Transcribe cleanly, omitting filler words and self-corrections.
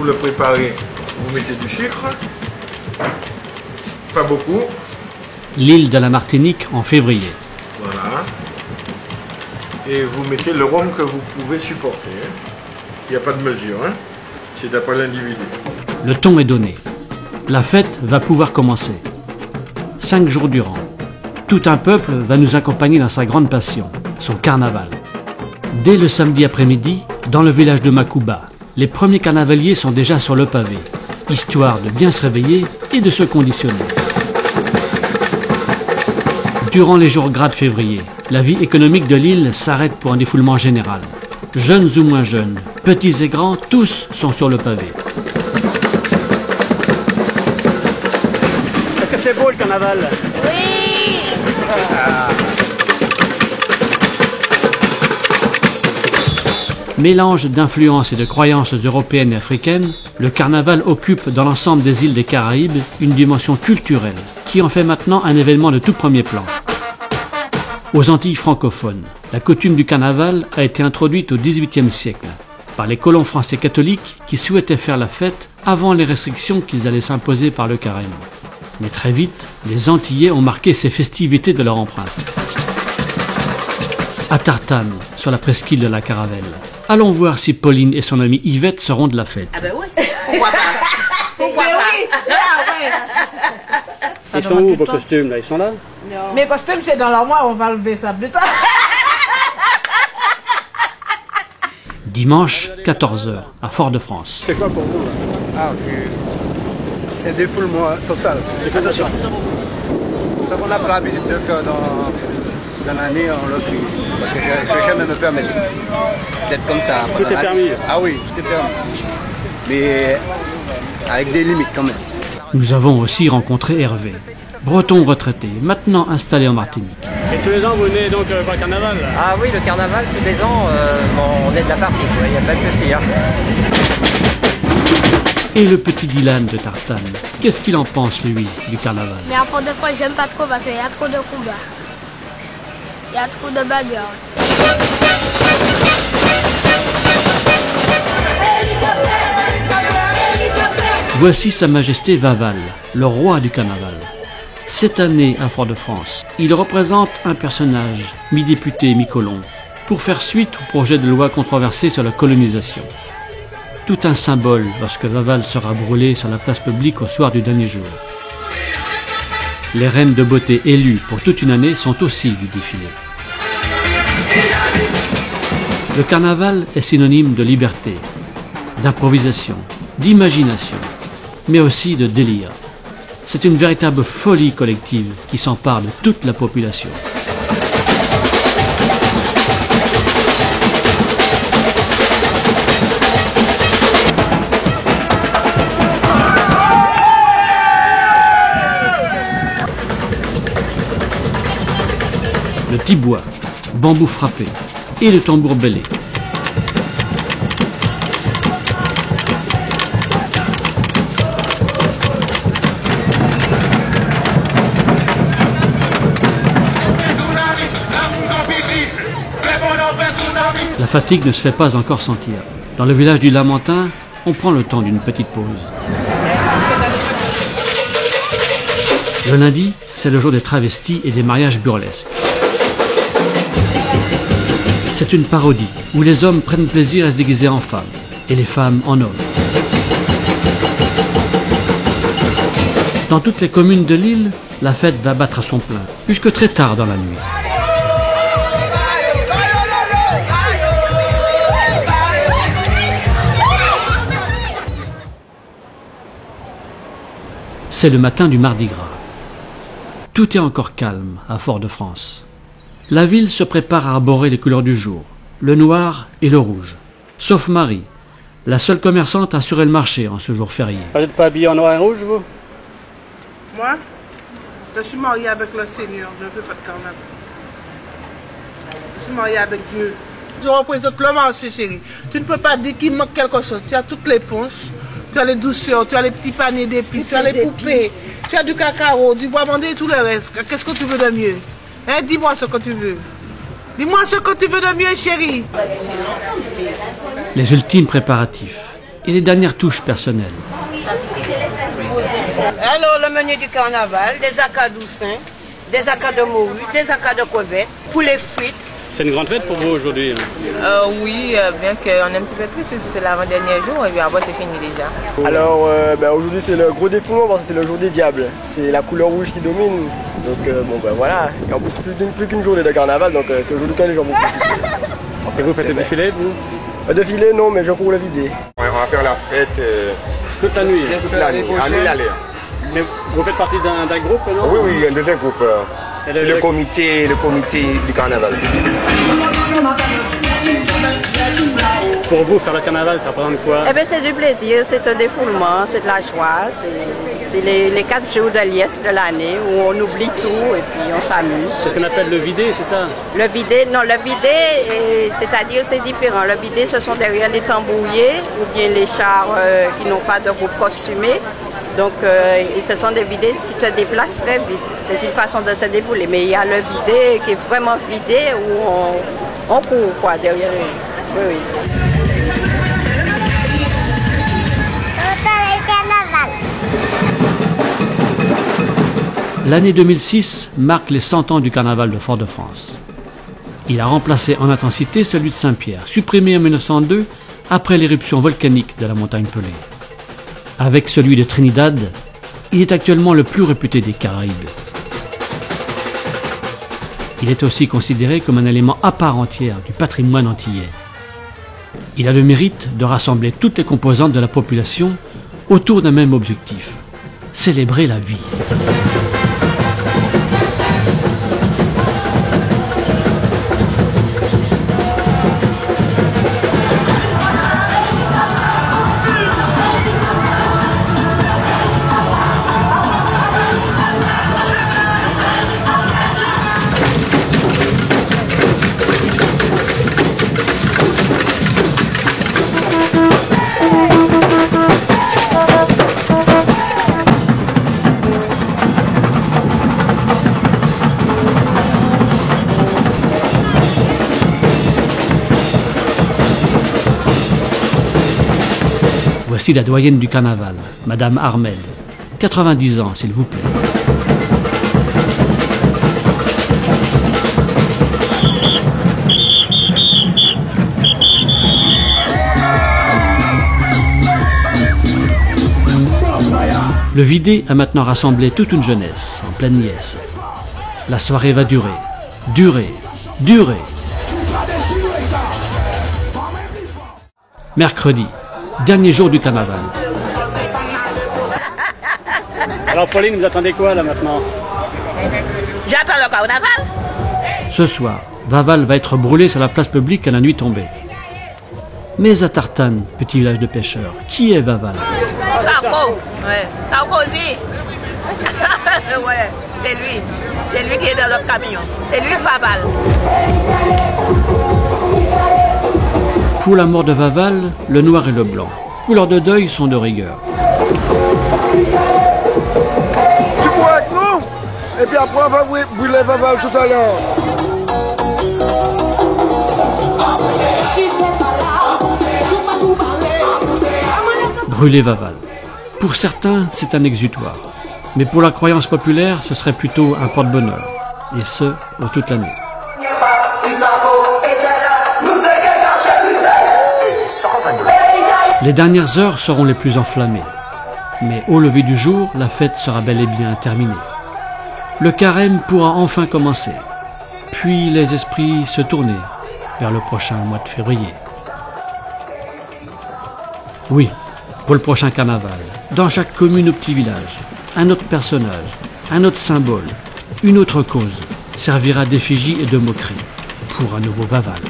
pour le préparer, vous mettez du sucre, pas beaucoup. L'île de la Martinique en février. Voilà. Et vous mettez le rhum que vous pouvez supporter. Il n'y a pas de mesure, hein. C'est d'après l'individu. Le ton est donné. La fête va pouvoir commencer. 5 jours durant. Tout un peuple va nous accompagner dans sa grande passion, son carnaval. Dès le samedi après-midi, dans le village de Macouba, les premiers carnavaliers sont déjà sur le pavé, histoire de bien se réveiller et de se conditionner. Durant les jours gras de février, la vie économique de l'île s'arrête pour un défoulement général. Jeunes ou moins jeunes, petits et grands, tous sont sur le pavé. Est-ce que c'est beau le carnaval? Oui. Mélange d'influences et de croyances européennes et africaines, le carnaval occupe dans l'ensemble des îles des Caraïbes une dimension culturelle qui en fait maintenant un événement de tout premier plan. Aux Antilles francophones, la coutume du carnaval a été introduite au XVIIIe siècle par les colons français catholiques qui souhaitaient faire la fête avant les restrictions qu'ils allaient s'imposer par le carême. Mais très vite, les Antillais ont marqué ces festivités de leur empreinte. À Tartane, sur la presqu'île de la Caravelle, allons voir si Pauline et son amie Yvette seront de la fête. Ah ben oui, pourquoi pas? Pourquoi pas? Ils sont où vos costumes là? Ils sont là? Non. Mes costumes, c'est dans l'armoire, on va lever ça plus tard. Dimanche, 14h, à Fort-de-France. C'est quoi pour vous là? Ah, c'est défoulement total. Attention. Ce qu'on n'a pas l'habitude de faire dans l'année, on le fait. Parce que je ne peux jamais me permettre d'être comme ça. Tout est permis. Ah oui, tout est permis. Mais avec des limites quand même. Nous avons aussi rencontré Hervé, breton retraité, maintenant installé en Martinique. Et tous les ans vous venez donc pour le carnaval là? Ah oui, le carnaval, tous les ans, on est de la partie, il n'y a pas de souci. Hein. Et le petit Dylan de Tartane, qu'est-ce qu'il en pense lui du carnaval? Mais à Fort-de-France, j'aime pas trop parce qu'il y a trop de combats. Il y a trop de bagarres. Voici Sa Majesté Vaval, le roi du carnaval. Cette année à Fort-de-France, il représente un personnage, mi-député, mi-colon, pour faire suite au projet de loi controversé sur la colonisation. Tout un symbole lorsque Vaval sera brûlé sur la place publique au soir du dernier jour. Les reines de beauté élues pour toute une année sont aussi du défilé. Le carnaval est synonyme de liberté, d'improvisation, d'imagination, mais aussi de délire. C'est une véritable folie collective qui s'empare de toute la population. Le tiboua, bambou frappé et le tambour bêlé. La fatigue ne se fait pas encore sentir. Dans le village du Lamentin, on prend le temps d'une petite pause. Le lundi, c'est le jour des travestis et des mariages burlesques. C'est une parodie où les hommes prennent plaisir à se déguiser en femmes et les femmes en hommes. Dans toutes les communes de l'île, la fête va battre à son plein, jusque très tard dans la nuit. C'est le matin du Mardi Gras. Tout est encore calme à Fort-de-France. La ville se prépare à arborer les couleurs du jour, le noir et le rouge. Sauf Marie, la seule commerçante à assurer le marché en ce jour férié. Vous n'êtes pas habillé en noir et rouge, vous? Moi, je suis mariée avec le Seigneur, je ne fais pas de carnaval. Je suis mariée avec Dieu. Je représente le marché, chérie. Tu ne peux pas dire qu'il manque quelque chose. Tu as toutes les ponches, tu as les douceurs, tu as les petits paniers d'épices, tu as les poupées, tu as du cacao, du bois bandé et tout le reste. Qu'est-ce que tu veux de mieux? Hein, dis-moi ce que tu veux. Dis-moi ce que tu veux de mieux, chérie. Les ultimes préparatifs. et les dernières touches personnelles. Alors, le menu du carnaval, des acas d'oussin, des acas de morue, des acas de crevettes, poulet frites. C'est une grande fête pour vous aujourd'hui. Oui, bien qu'on est un petit peu triste parce que c'est l'avant-dernier jour et puis après c'est fini déjà. Alors aujourd'hui c'est le gros défoulement parce que c'est le jour des diables. C'est la couleur rouge qui domine. Donc voilà. Et en plus plus qu'une journée de carnaval, donc c'est aujourd'hui que les gens vont profiter. Et vous faites le défilé, vous? Défilé non, mais je cours le vider. On va faire la fête toute la nuit. Toute l'année, Mais vous faites partie d'un groupe, non? Oui, un deuxième groupe. C'est le comité du carnaval. Pour vous, faire le carnaval, ça représente quoi? Eh bien, c'est du plaisir, c'est un défoulement, c'est de la joie. C'est les 4 jours de liesse de l'année où on oublie tout et puis on s'amuse. C'est ce qu'on appelle le vidé, c'est ça? Le vidé, non, le vidé, c'est-à-dire c'est différent. Le vidé, ce sont derrière les tambouillés ou bien les chars qui n'ont pas de groupe costumé. Donc, ce sont des vidés qui se déplacent très vite. C'est une façon de se défouler. Mais il y a le vidé qui est vraiment vidé où on court quoi, derrière. Oui. L'année 2006 marque les 100 ans du carnaval de Fort-de-France. Il a remplacé en intensité celui de Saint-Pierre, supprimé en 1902 après l'éruption volcanique de la montagne Pelée. Avec celui de Trinidad, il est actuellement le plus réputé des Caraïbes. Il est aussi considéré comme un élément à part entière du patrimoine antillais. Il a le mérite de rassembler toutes les composantes de la population autour d'un même objectif, célébrer la vie. Voici la doyenne du carnaval, Madame Ahmed. 90 ans, s'il vous plaît. Le vidé a maintenant rassemblé toute une jeunesse en pleine liesse. La soirée va durer, durer, durer. Mercredi, dernier jour du carnaval. Alors Pauline, vous attendez quoi là maintenant? J'attends le carnaval. Ce soir, Vaval va être brûlé sur la place publique à la nuit tombée. Mais à Tartane, petit village de pêcheurs, qui est Vaval? Sarko, ouais. Sarkozy. Ouais, c'est lui. C'est lui qui est dans le camion. C'est lui Vaval. Pour la mort de Vaval, le noir et le blanc, couleurs de deuil, sont de rigueur. Tu cours avec nous? Et puis après on va brûler Vaval tout à l'heure. Brûler Vaval. Pour certains, c'est un exutoire. Mais pour la croyance populaire, ce serait plutôt un porte-bonheur. Et ce, pour toute l'année. Les dernières heures seront les plus enflammées. Mais au lever du jour, la fête sera bel et bien terminée. Le carême pourra enfin commencer. Puis les esprits se tourner vers le prochain mois de février. Oui, pour le prochain carnaval, dans chaque commune ou petit village, un autre personnage, un autre symbole, une autre cause servira d'effigie et de moquerie pour un nouveau Vaval.